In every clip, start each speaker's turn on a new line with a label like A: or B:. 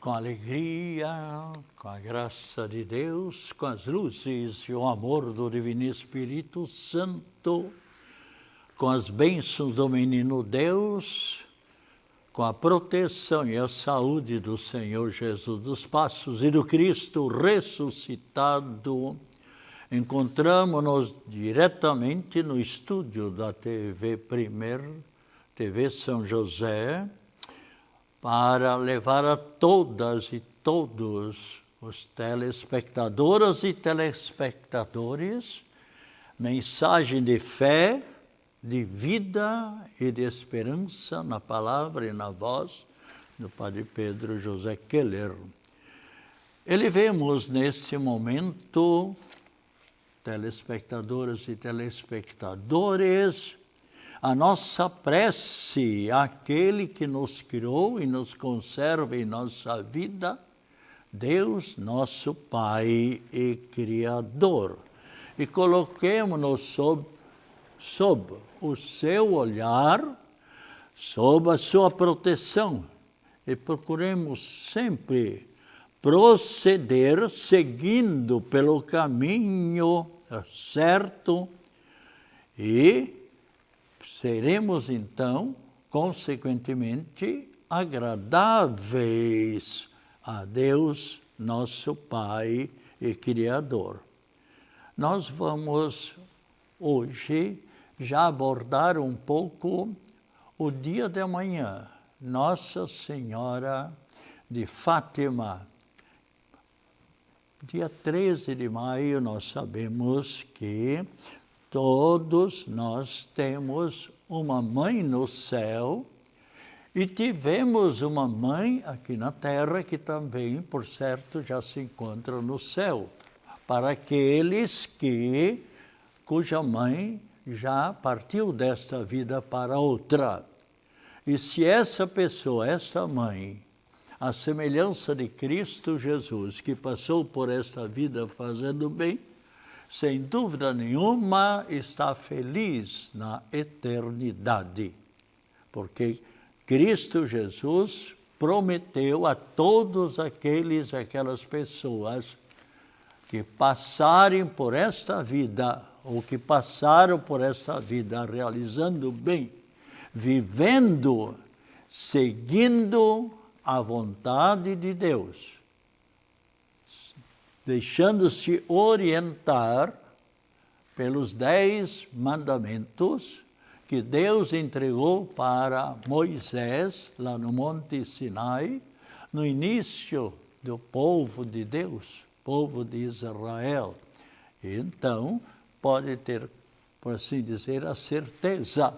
A: com alegria, com a graça de Deus, com as luzes e o amor do Divino Espírito Santo, com as bênçãos do Menino Deus, com a proteção e a saúde do Senhor Jesus dos Passos e do Cristo ressuscitado, encontramos-nos diretamente no estúdio da TV TV São José, para levar a todas e todos os telespectadoras e telespectadores mensagem de fé, de vida e de esperança na palavra e na voz do Padre Pedro José Keller. Elevemos neste momento, telespectadoras e telespectadores, a nossa prece àquele que nos criou e nos conserva em nossa vida, Deus, nosso Pai e Criador. E coloquemo-nos sob o seu olhar, sob a sua proteção, e procuremos sempre proceder seguindo pelo caminho certo e seremos, então, consequentemente, agradáveis a Deus, nosso Pai e Criador. Nós vamos, hoje, já abordar um pouco o dia de amanhã, Nossa Senhora de Fátima. Dia 13 de maio, nós sabemos que todos nós temos uma mãe no céu e tivemos uma mãe aqui na terra que também, por certo, já se encontra no céu. Para aqueles cuja mãe já partiu desta vida para outra. E se essa pessoa, essa mãe, a semelhança de Cristo Jesus, que passou por esta vida fazendo bem, sem dúvida nenhuma, está feliz na eternidade, porque Cristo Jesus prometeu a todos aquelas pessoas que passarem por esta vida, ou que passaram por esta vida realizando bem, vivendo, seguindo a vontade de Deus, deixando-se orientar pelos 10 mandamentos que Deus entregou para Moisés, lá no Monte Sinai, no início do povo de Deus, povo de Israel. E então, pode ter, por assim dizer, a certeza.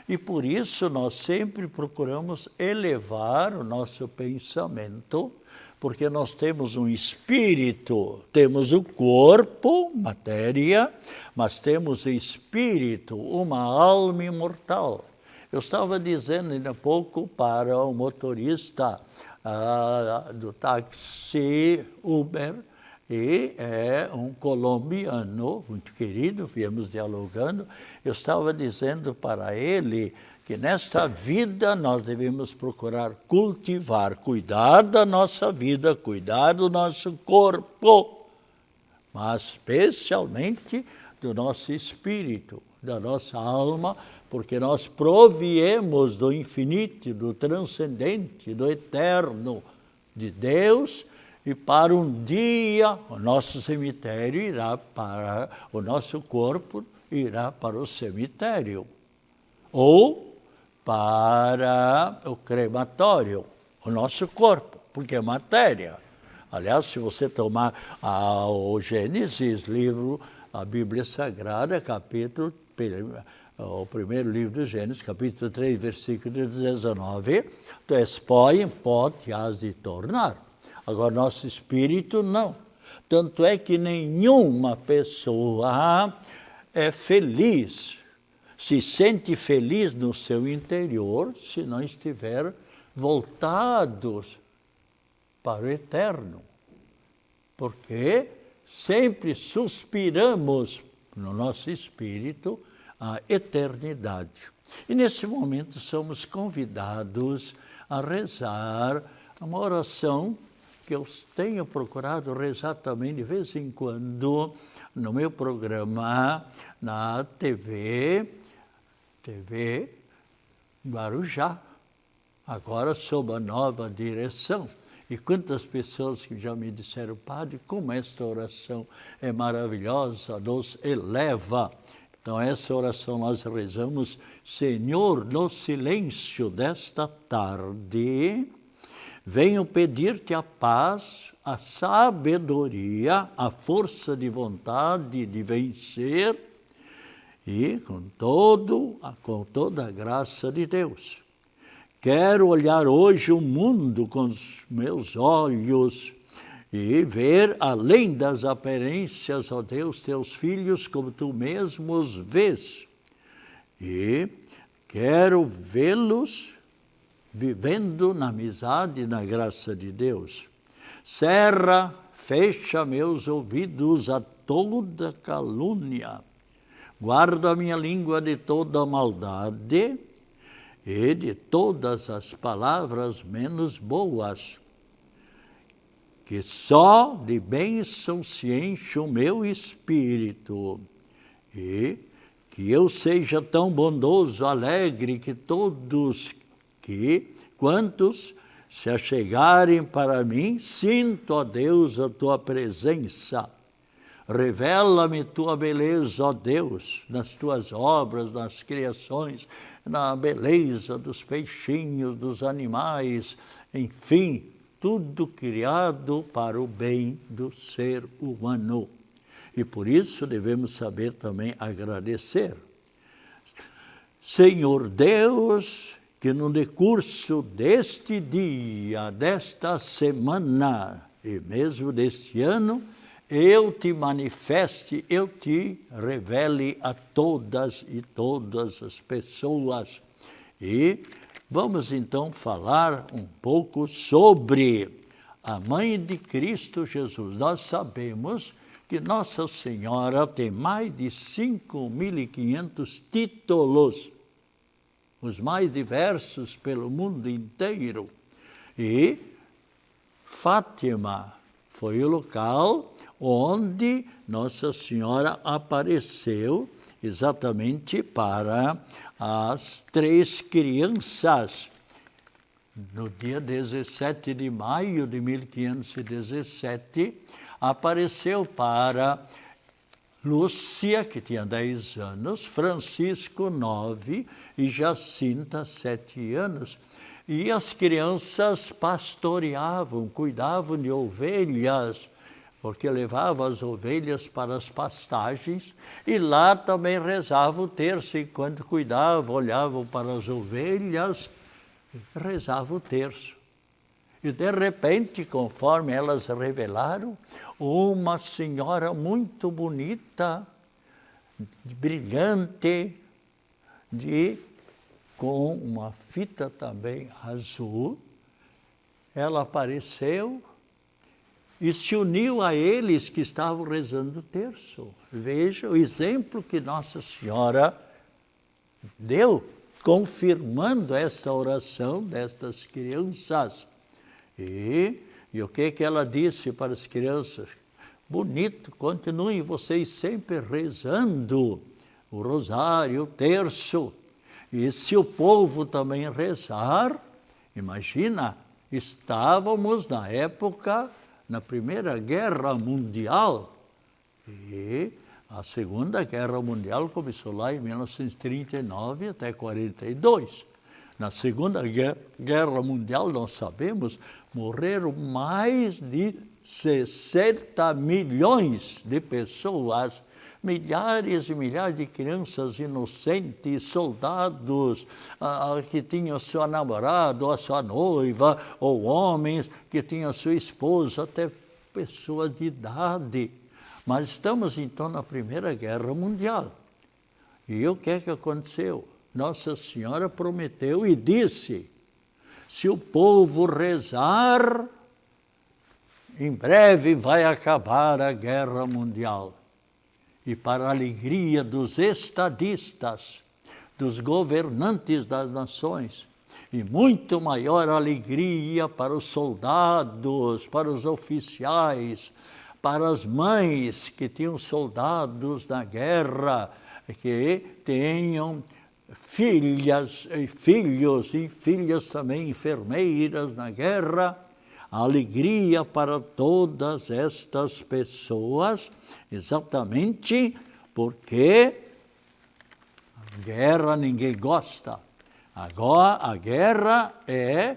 A: E por isso nós sempre procuramos elevar o nosso pensamento, porque nós temos um espírito, temos o corpo, matéria, mas temos o espírito, uma alma imortal. Eu estava dizendo ainda há pouco para o motorista do táxi Uber, e é um colombiano muito querido, viemos dialogando. Eu estava dizendo para ele que nesta vida nós devemos procurar cultivar, cuidar da nossa vida, cuidar do nosso corpo, mas especialmente do nosso espírito, da nossa alma, porque nós proviemos do infinito, do transcendente, do eterno, de Deus, e para um dia o nosso cemitério irá para, o nosso corpo irá para o cemitério, ou para o crematório, o nosso corpo, porque é matéria. Aliás, se você tomar o Gênesis, livro, a Bíblia Sagrada, o primeiro livro do Gênesis, capítulo 3, versículo 19, tu és pó e em pó te has de tornar. Agora, nosso espírito não. Tanto é que nenhuma pessoa é feliz, se sente feliz no seu interior, se não estiver voltados para o eterno. Porque sempre suspiramos no nosso espírito a eternidade. E nesse momento somos convidados a rezar uma oração que eu tenho procurado rezar também de vez em quando no meu programa na TV Guarujá, agora sob a nova direção. E quantas pessoas que já me disseram, padre, como esta oração é maravilhosa, nos eleva. Então, essa oração nós rezamos: Senhor, no silêncio desta tarde, venho pedir-te a paz, a sabedoria, a força de vontade de vencer e com toda a graça de Deus. Quero olhar hoje o mundo com os meus olhos e ver além das aparências, ó Deus, teus filhos como tu mesmo os vês. E quero vê-los vivendo na amizade e na graça de Deus. Fecha meus ouvidos a toda calúnia. Guarda minha língua de toda maldade e de todas as palavras menos boas, que só de bênção se enche o meu espírito, e que eu seja tão bondoso, alegre, que quantos se achegarem para mim, sinto, ó Deus, a tua presença. Revela-me tua beleza, ó Deus, nas tuas obras, nas criações, na beleza dos peixinhos, dos animais, enfim, tudo criado para o bem do ser humano. E por isso devemos saber também agradecer. Senhor Deus, que no decurso deste dia, desta semana e mesmo deste ano, eu te manifeste, eu te revele a todas e todas as pessoas. E vamos então falar um pouco sobre a Mãe de Cristo Jesus. Nós sabemos que Nossa Senhora tem mais de 5.500 títulos, os mais diversos pelo mundo inteiro. E Fátima foi o local onde Nossa Senhora apareceu exatamente para as 3 crianças. No dia 17 de maio de 1517, apareceu para Lúcia, que tinha 10 anos, Francisco, 9, e Jacinta, 7 anos. E as crianças pastoreavam, cuidavam de ovelhas, porque levavam as ovelhas para as pastagens, e lá também rezavam o terço, enquanto cuidavam, olhavam para as ovelhas, rezavam o terço. E de repente, conforme elas revelaram, uma senhora muito bonita, brilhante, com uma fita também azul, ela apareceu e se uniu a eles que estavam rezando o terço. Veja o exemplo que Nossa Senhora deu, confirmando esta oração destas crianças. E o que ela disse para as crianças? Bonito, continuem vocês sempre rezando o rosário, o terço. E se o povo também rezar, imagina, estávamos na época, na Primeira Guerra Mundial, e a Segunda Guerra Mundial começou lá em 1939 até 1942. Na Segunda Guerra Mundial, nós sabemos, morreram mais de 60 milhões de pessoas, milhares e milhares de crianças inocentes, soldados que tinham sua namorada, ou a sua noiva, ou homens que tinham sua esposa, até pessoas de idade. Mas estamos então na Primeira Guerra Mundial. E o que é que aconteceu? Nossa Senhora prometeu e disse: se o povo rezar, em breve vai acabar a Guerra Mundial. E para a alegria dos estadistas, dos governantes das nações e muito maior alegria para os soldados, para os oficiais, para as mães que tinham soldados na guerra, que tenham filhas e filhos e filhas também enfermeiras na guerra. A alegria para todas estas pessoas, exatamente porque a guerra ninguém gosta. Agora a guerra é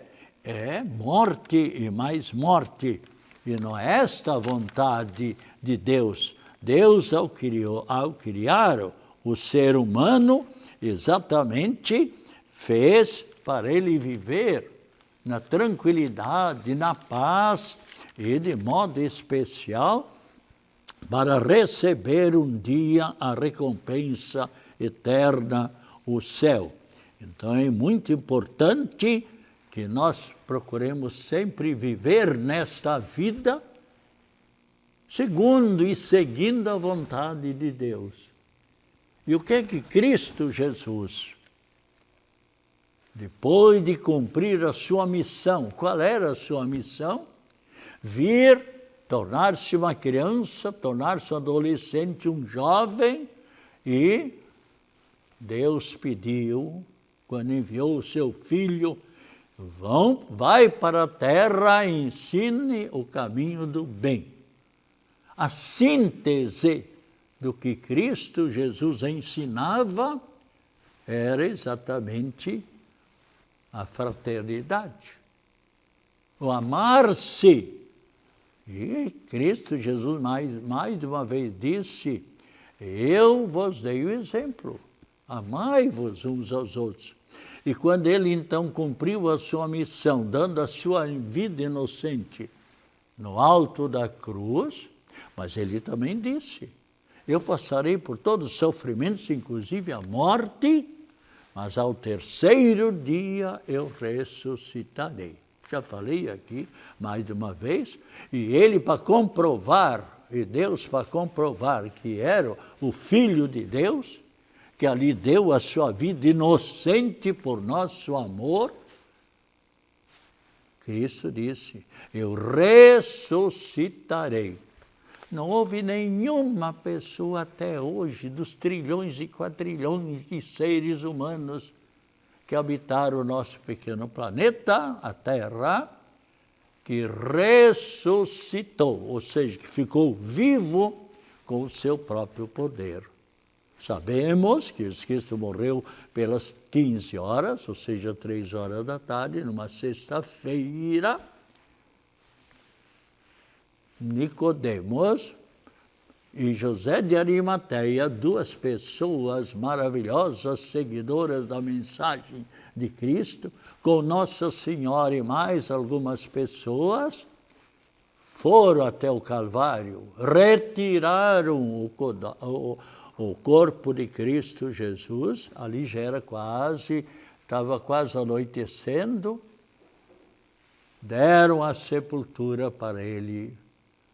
A: morte e mais morte. E não é esta a vontade de Deus. Deus, ao criar o ser humano, exatamente fez para ele viver na tranquilidade, na paz e, de modo especial, para receber um dia a recompensa eterna, o céu. Então é muito importante que nós procuremos sempre viver nesta vida segundo e seguindo a vontade de Deus. E o que é que Cristo Jesus, depois de cumprir a sua missão, qual era a sua missão? Vir, tornar-se uma criança, tornar-se um adolescente, um jovem, e Deus pediu, quando enviou o seu filho, vai para a terra e ensine o caminho do bem. A síntese do que Cristo Jesus ensinava era exatamente a fraternidade, o amar-se. E Cristo Jesus mais uma vez disse: eu vos dei o exemplo, amai-vos uns aos outros. E quando ele então cumpriu a sua missão, dando a sua vida inocente no alto da cruz, mas ele também disse: eu passarei por todos os sofrimentos, inclusive a morte, mas ao terceiro dia eu ressuscitarei. Já falei aqui mais de uma vez, e ele para comprovar, e Deus para comprovar que era o Filho de Deus, que ali deu a sua vida inocente por nosso amor, Cristo disse: eu ressuscitarei. Não houve nenhuma pessoa até hoje, dos trilhões e quatrilhões de seres humanos que habitaram o nosso pequeno planeta, a Terra, que ressuscitou, ou seja, que ficou vivo com o seu próprio poder. Sabemos que Jesus Cristo morreu pelas 15 horas, ou seja, 3 horas da tarde, numa sexta-feira. Nicodemos e José de Arimateia, duas pessoas maravilhosas, seguidoras da mensagem de Cristo, com Nossa Senhora e mais algumas pessoas, foram até o Calvário, retiraram o corpo de Cristo Jesus, ali já era estava quase anoitecendo, deram a sepultura para ele.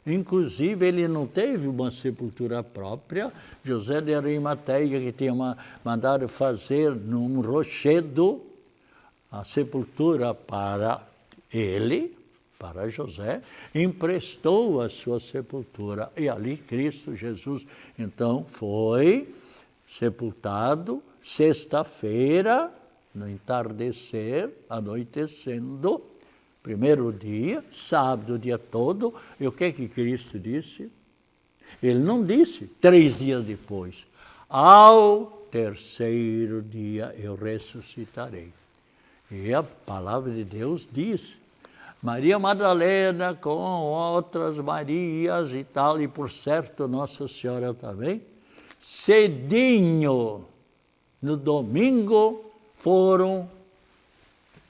A: Inclusive, ele não teve uma sepultura própria. José de Arimateia, que tinha mandado fazer num rochedo a sepultura para ele, para José, emprestou a sua sepultura. E ali Cristo Jesus, então, foi sepultado sexta-feira, no entardecer, anoitecendo, primeiro dia, sábado o dia todo. E o que Cristo disse? Ele não disse 3 dias depois. Ao terceiro dia eu ressuscitarei. E a palavra de Deus diz: Maria Madalena com outras Marias e tal, e por certo Nossa Senhora também, cedinho, no domingo, foram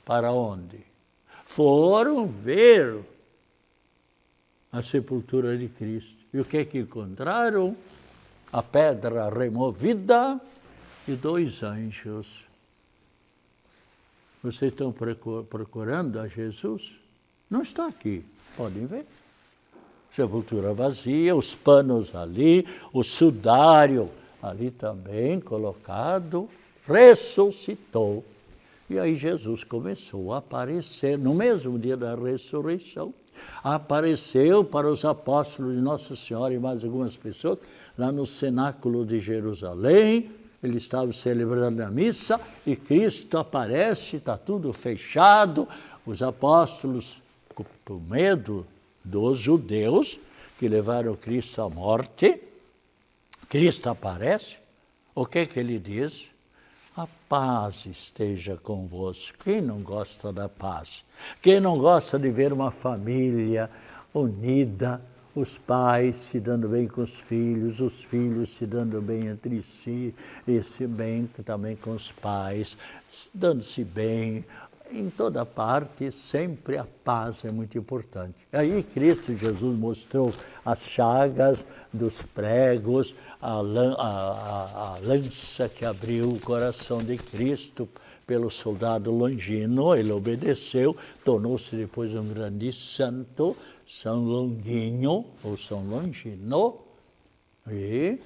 A: para onde? Foram ver a sepultura de Cristo. E o que encontraram? A pedra removida e 2 anjos. Vocês estão procurando a Jesus? Não está aqui, podem ver. Sepultura vazia, os panos ali, o sudário ali também colocado, ressuscitou. E aí Jesus começou a aparecer, no mesmo dia da ressurreição, apareceu para os apóstolos de Nossa Senhora e mais algumas pessoas, lá no cenáculo de Jerusalém. Ele estava celebrando a missa e Cristo aparece, está tudo fechado. Os apóstolos, com medo dos judeus, que levaram Cristo à morte, Cristo aparece. O que ele diz? A paz esteja convosco. Quem não gosta da paz? Quem não gosta de ver uma família unida, os pais se dando bem com os filhos se dando bem entre si, esse bem também com os pais, dando-se bem. Em toda parte, sempre a paz é muito importante. Aí Cristo Jesus mostrou as chagas dos pregos, a lança que abriu o coração de Cristo pelo soldado Longino. Ele obedeceu, tornou-se depois um grande santo, São Longuinho, ou São Longino. E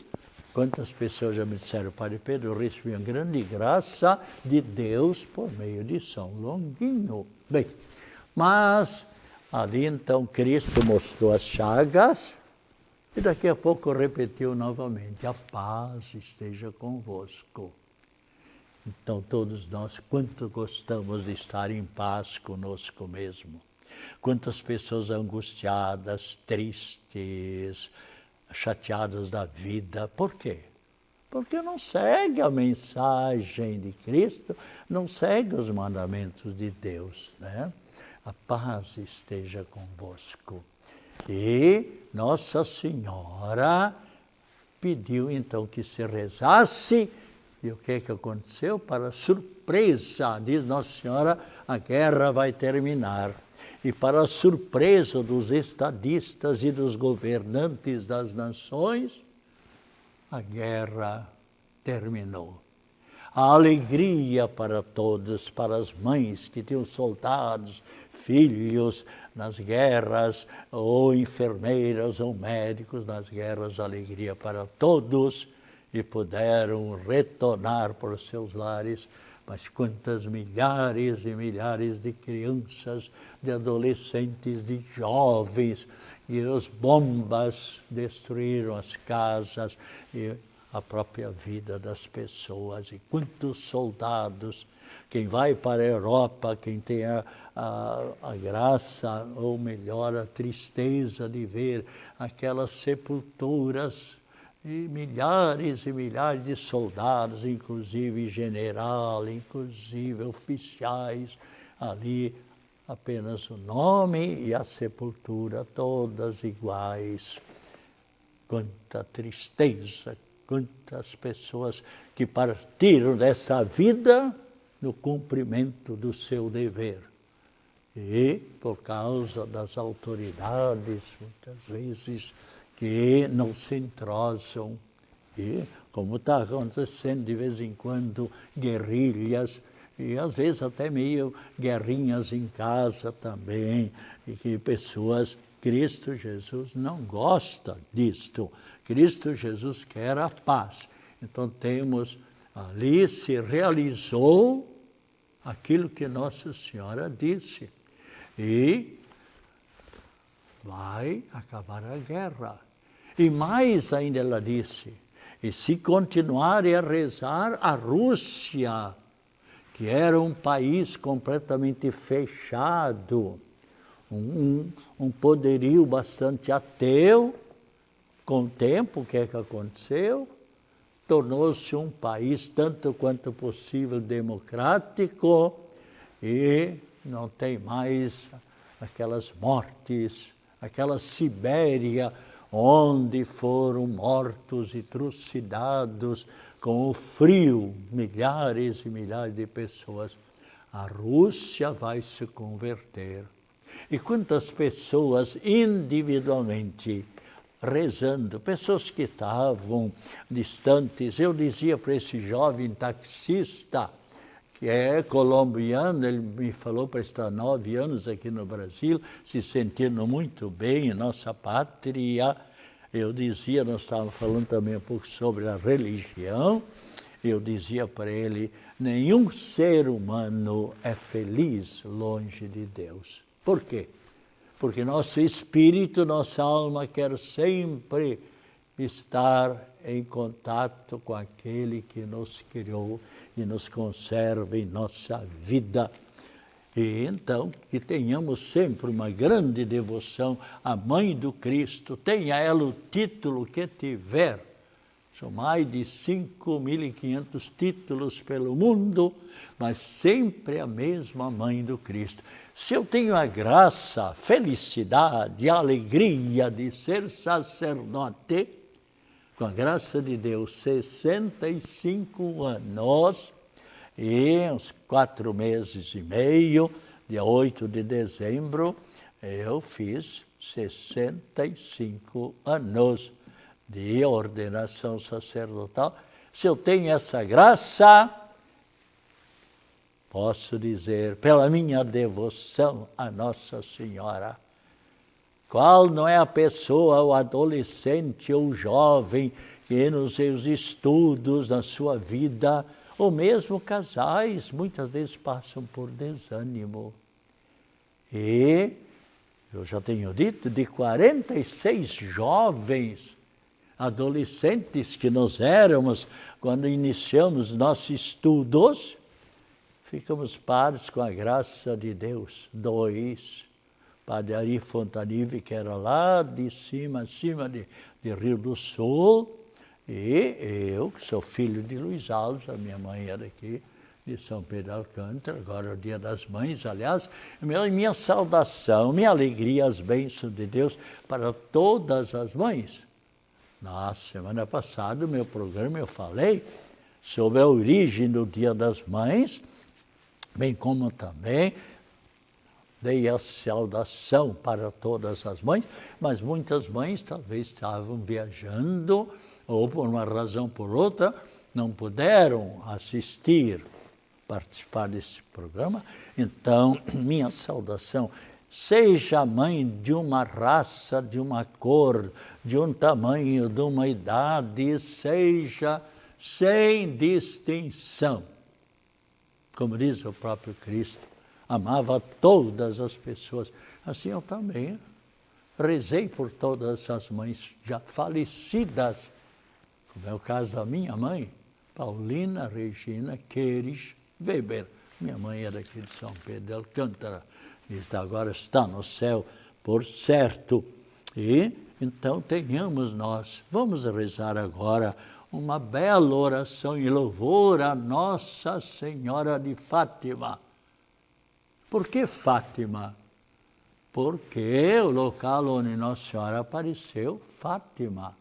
A: quantas pessoas já me disseram, Padre Pedro, eu recebi uma grande graça de Deus por meio de São Longuinho. Bem, mas ali então Cristo mostrou as chagas e daqui a pouco repetiu novamente, a paz esteja convosco. Então todos nós, quanto gostamos de estar em paz conosco mesmo. Quantas pessoas angustiadas, tristes, chateadas da vida. Por quê? Porque não segue a mensagem de Cristo, não segue os mandamentos de Deus, né? A paz esteja convosco. E Nossa Senhora pediu então que se rezasse, e o que aconteceu? Para surpresa, diz Nossa Senhora, a guerra vai terminar. E para a surpresa dos estadistas e dos governantes das nações, a guerra terminou. A alegria para todos, para as mães que tinham soldados, filhos nas guerras, ou enfermeiras ou médicos nas guerras, alegria para todos, e puderam retornar para os seus lares. Mas quantas milhares e milhares de crianças, de adolescentes, de jovens, e as bombas destruíram as casas e a própria vida das pessoas. E quantos soldados, quem vai para a Europa, quem tem a graça, ou melhor, a tristeza de ver aquelas sepulturas, e milhares de soldados, inclusive general, inclusive oficiais, ali apenas o nome e a sepultura, todas iguais. Quanta tristeza, quantas pessoas que partiram dessa vida no cumprimento do seu dever. E por causa das autoridades, muitas vezes, que não se entrosam, e como está acontecendo de vez em quando, guerrilhas, e às vezes até meio guerrinhas em casa também, e que pessoas, Cristo Jesus não gosta disto, Cristo Jesus quer a paz. Então temos, ali se realizou aquilo que Nossa Senhora disse, e vai acabar a guerra. E mais ainda ela disse, e se continuarem a rezar, a Rússia, que era um país completamente fechado, um poderio bastante ateu, com o tempo, o que aconteceu? Tornou-se um país tanto quanto possível democrático e não tem mais aquelas mortes, aquela Sibéria, onde foram mortos e trucidados com o frio, milhares e milhares de pessoas. A Rússia vai se converter. E quantas pessoas individualmente rezando, pessoas que estavam distantes. Eu dizia para esse jovem taxista, que é colombiano, ele me falou para estar 9 anos aqui no Brasil, se sentindo muito bem em nossa pátria. Eu dizia, nós estávamos falando também um pouco sobre a religião, eu dizia para ele, nenhum ser humano é feliz longe de Deus. Por quê? Porque nosso espírito, nossa alma quer sempre estar em contato com aquele que nos criou e nos conserva em nossa vida. E então, que tenhamos sempre uma grande devoção à Mãe do Cristo, tenha ela o título que tiver. São mais de 5.500 títulos pelo mundo, mas sempre a mesma Mãe do Cristo. Se eu tenho a graça, a felicidade, a alegria de ser sacerdote, com a graça de Deus, 65 anos e uns 4 meses e meio, dia 8 de dezembro, eu fiz 65 anos de ordenação sacerdotal. Se eu tenho essa graça, posso dizer, pela minha devoção a Nossa Senhora, qual não é a pessoa, o adolescente ou jovem, que nos seus estudos, na sua vida, ou mesmo casais, muitas vezes passam por desânimo. E, eu já tenho dito, de 46 jovens, adolescentes que nós éramos, quando iniciamos nossos estudos, ficamos pares com a graça de Deus, 2. Padre Ari Fontanive, que era lá de cima, acima de Rio do Sul, e eu, que sou filho de Luiz Alves, a minha mãe era aqui de São Pedro Alcântara, agora é o Dia das Mães, aliás, minha saudação, minha alegria, as bênçãos de Deus para todas as mães. Na semana passada, no meu programa, eu falei sobre a origem do Dia das Mães, bem como também dei a saudação para todas as mães, mas muitas mães talvez estavam viajando, ou por uma razão ou por outra, não puderam assistir, participar desse programa. Então, minha saudação, seja mãe de uma raça, de uma cor, de um tamanho, de uma idade, seja sem distinção. Como diz o próprio Cristo, amava todas as pessoas. Assim eu também rezei por todas as mães já falecidas, como é o caso da minha mãe, Paulina Regina Queires Weber. Minha mãe era aqui de São Pedro de Alcântara, e agora está no céu, por certo. E então tenhamos nós, vamos rezar agora uma bela oração em louvor a Nossa Senhora de Fátima. Por que Fátima? Porque o local onde Nossa Senhora apareceu, Fátima.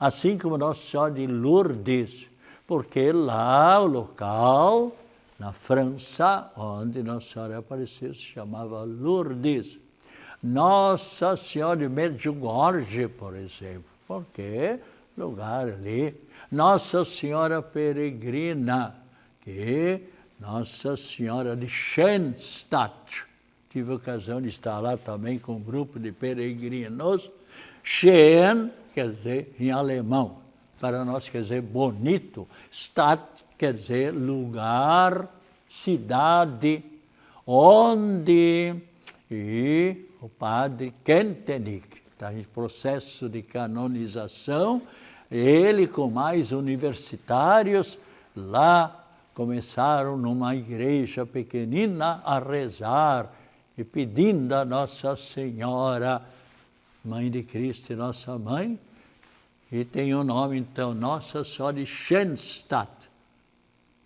A: Assim como Nossa Senhora de Lourdes, porque lá o local, na França, onde Nossa Senhora apareceu, se chamava Lourdes. Nossa Senhora de Medjugorje, por exemplo, porque lugar ali. Nossa Senhora Peregrina, que Nossa Senhora de Schoenstatt. Tive a ocasião de estar lá também com um grupo de peregrinos. Schoen quer dizer em alemão, para nós quer dizer bonito. Stadt quer dizer lugar, cidade, onde e o padre Kentenich está em processo de canonização, ele com mais universitários lá começaram numa igreja pequenina a rezar e pedindo a Nossa Senhora, Mãe de Cristo e Nossa Mãe, e tem o nome então Nossa Senhora de Schoenstatt,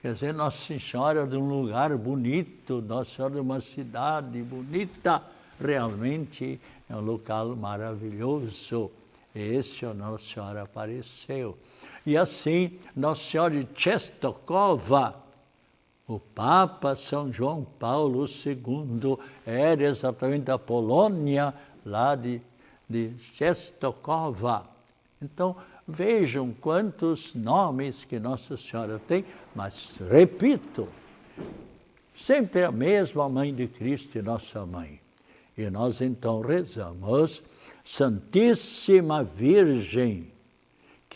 A: quer dizer Nossa Senhora de um lugar bonito, Nossa Senhora de uma cidade bonita, realmente é um local maravilhoso. Esse é o Nossa Senhora apareceu. E assim, Nossa Senhora de Częstochowa, o Papa São João Paulo II era exatamente da Polônia, lá de Częstochowa. Então, vejam quantos nomes que Nossa Senhora tem, mas, repito, sempre a mesma Mãe de Cristo e Nossa Mãe. E nós então rezamos, Santíssima Virgem,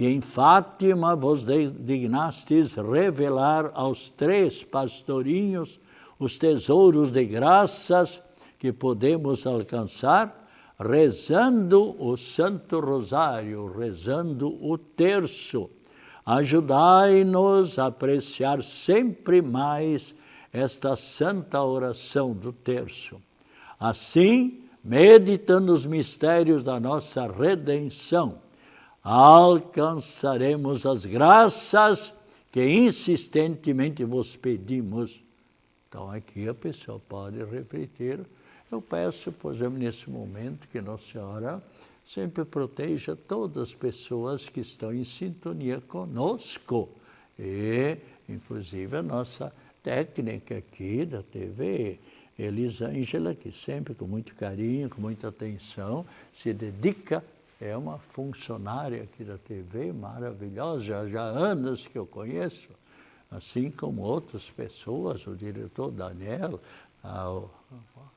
A: que em Fátima vos dignastes revelar aos 3 pastorinhos os tesouros de graças que podemos alcançar, rezando o Santo Rosário, rezando o terço. Ajudai-nos a apreciar sempre mais esta santa oração do terço. Assim, meditando os mistérios da nossa redenção, alcançaremos as graças que insistentemente vos pedimos. Então aqui a pessoa pode refletir. Eu peço, por exemplo, nesse momento, que Nossa Senhora sempre proteja todas as pessoas que estão em sintonia conosco. E, inclusive, a nossa técnica aqui da TV, Elisângela, que sempre com muito carinho, com muita atenção, se dedica, é uma funcionária aqui da TV maravilhosa, já há anos que eu conheço, assim como outras pessoas, o diretor Daniel,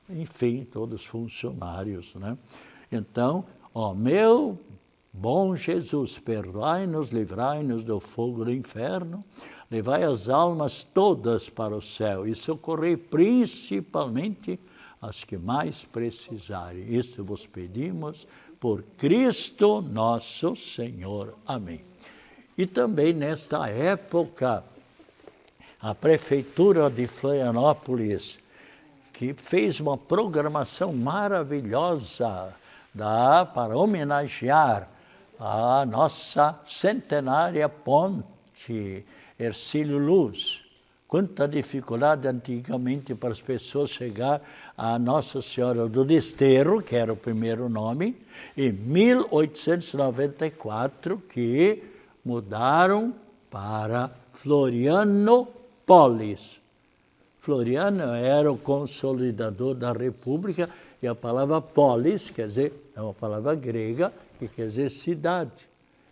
A: enfim, todos os funcionários, né? Então, ó meu bom Jesus, perdoai-nos, livrai-nos do fogo do inferno, levai as almas todas para o céu e socorrei principalmente as que mais precisarem. Isto vos pedimos por Cristo nosso Senhor. Amém. E também nesta época, a Prefeitura de Florianópolis, que fez uma programação maravilhosa para homenagear a nossa centenária ponte Hercílio Luz. Quanta dificuldade antigamente para as pessoas chegar a Nossa Senhora do Desterro, que era o primeiro nome, em 1894, que mudaram para Florianópolis. Floriano era o consolidador da República e a palavra polis, quer dizer, é uma palavra grega que quer dizer cidade.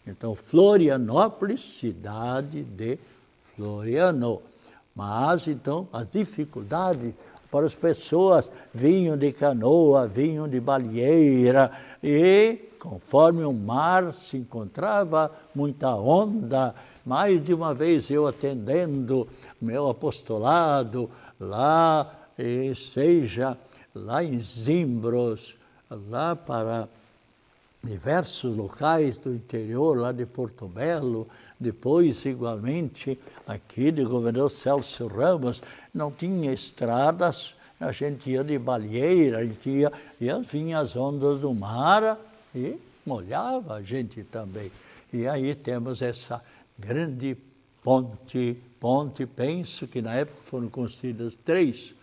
A: Então, Florianópolis, cidade de Floriano. Mas, então, as dificuldades para as pessoas vinham de canoa, vinham de baleeira e, conforme o mar se encontrava, muita onda. Mais de uma vez eu atendendo meu apostolado lá, seja lá em Zimbros, lá para diversos locais do interior, lá de Porto Belo, depois igualmente aqui de governador Celso Ramos, não tinha estradas, a gente ia de baleeira, a gente vinha as ondas do mar e molhava a gente também. E aí temos essa grande ponte, penso que na época foram construídas três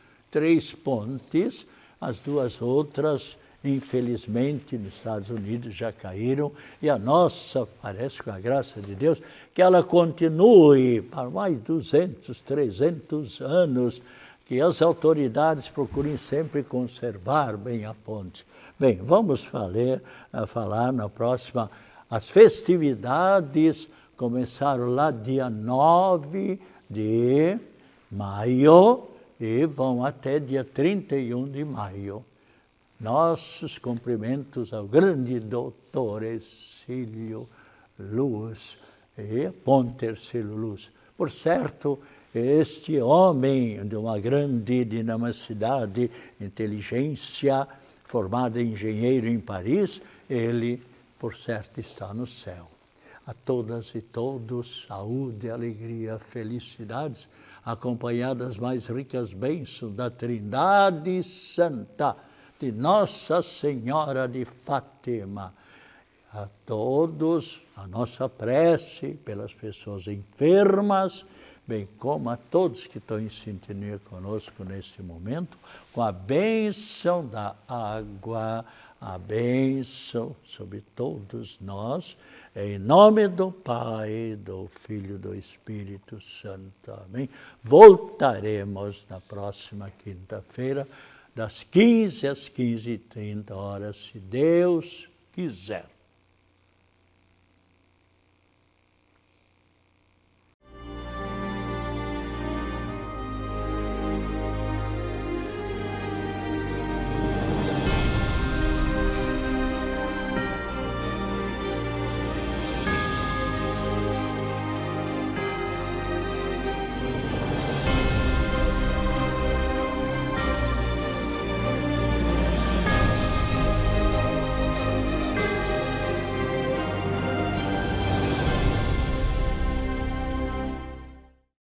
A: pontes, as 2 outras, infelizmente, nos Estados Unidos já caíram, e a nossa, parece com a graça de Deus, que ela continue para mais 200, 300 anos, que as autoridades procurem sempre conservar bem a ponte. Bem, vamos falar na próxima, as festividades começaram lá dia 9 de maio e vão até dia 31 de maio. Nossos cumprimentos ao grande doutor Hercílio Luz, Ponte Hercílio Luz. Por certo, este homem de uma grande dinamicidade, inteligência, formado engenheiro em Paris, ele, por certo, está no céu. A todas e todos, saúde, alegria, felicidades, acompanhadas das mais ricas bênçãos da Trindade Santa, de Nossa Senhora de Fátima. A todos, a nossa prece pelas pessoas enfermas, bem como a todos que estão em sintonia conosco neste momento, com a bênção da água, a bênção sobre todos nós, em nome do Pai, do Filho e do Espírito Santo. Amém. Voltaremos na próxima quinta-feira, das 15 às 15h30, se Deus quiser.